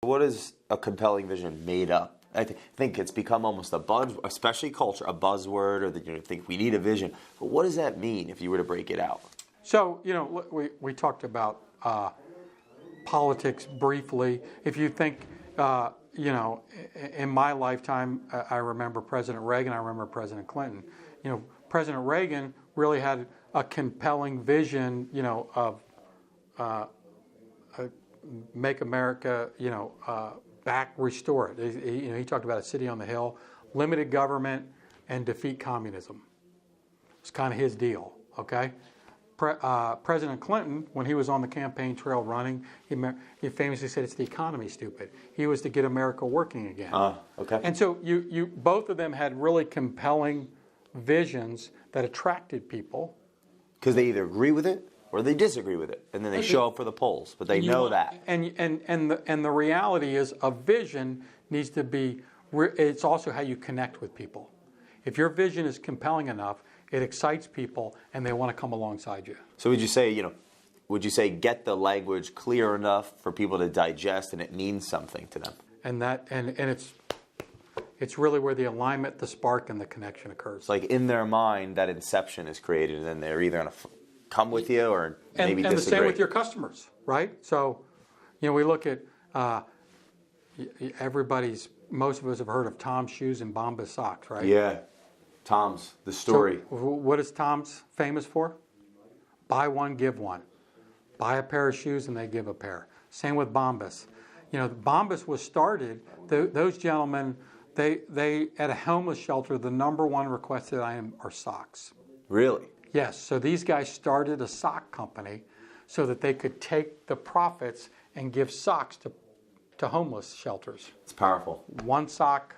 What is a compelling vision made up? I think it's become almost a buzz, especially culture, a buzzword, or that you think we need a vision. But what does that mean if you were to break it out? So, we talked about politics briefly. If you think, in my lifetime, I remember President Reagan, I remember President Clinton. President Reagan really had a compelling vision, of make America, back, restore it. He talked about a city on the hill, limited government, and defeat communism. It's kind of his deal, okay? President Clinton, when he was on the campaign trail running, he famously said, "It's the economy, stupid." He was to get America working again. Okay. And so you both of them had really compelling visions that attracted people. Because they either agree with it or they disagree with it, and then they show up for the polls. But they know that. And the reality is, a vision needs to be. It's also how you connect with people. If your vision is compelling enough, it excites people, and they want to come alongside you. So would you say get the language clear enough for people to digest, and it means something to them? And it's really where the alignment, the spark, and the connection occurs. It's like in their mind that inception is created, and then they're either going to come with you or maybe disagree. And the same with your customers, right? So, we look at most of us have heard of Tom's shoes and Bombas socks, right? Yeah. Tom's, the story. So what is Tom's famous for? Buy one, give one. Buy a pair of shoes and they give a pair. Same with Bombas. Bombas was started, those gentlemen, they at a homeless shelter, the number one requested item are socks. Really? Yes. So these guys started a sock company so that they could take the profits and give socks to homeless shelters. It's powerful. One sock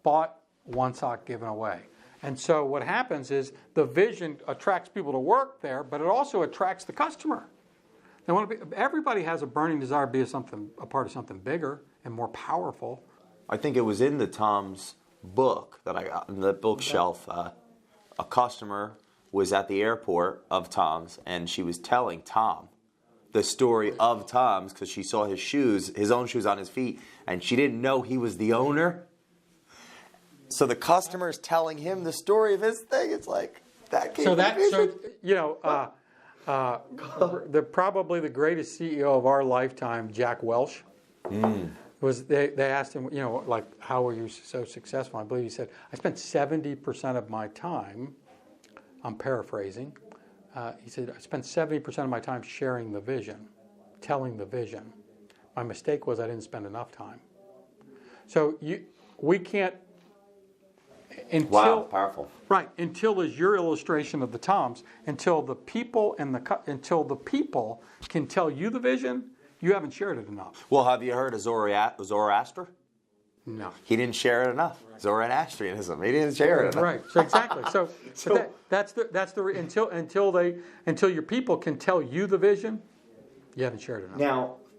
bought, one sock given away. And so what happens is the vision attracts people to work there, but it also attracts the customer. Everybody has a burning desire to be a part of something bigger and more powerful. I think it was in the Tom's book that I got in the bookshelf. A customer was at the airport of Tom's, and she was telling Tom the story of Tom's because she saw his own shoes on his feet, and she didn't know he was the owner. So the customer's telling him the story of his thing. It's like that. Probably the greatest CEO of our lifetime, Jack Welch, was. They asked him, how were you so successful? I believe he said, I spent 70% of my time. I'm paraphrasing. He said, I spent 70% of my time sharing the vision, telling the vision. My mistake was I didn't spend enough time. So we can't. Wow, powerful. Right, until is your illustration of the Toms, until the people can tell you the vision, you haven't shared it enough. Well, have you heard of Zoroaster? No. He didn't share it enough. Zoroastrianism. He didn't share it enough. Right. So exactly. Until your people can tell you the vision, you haven't shared it enough. Now,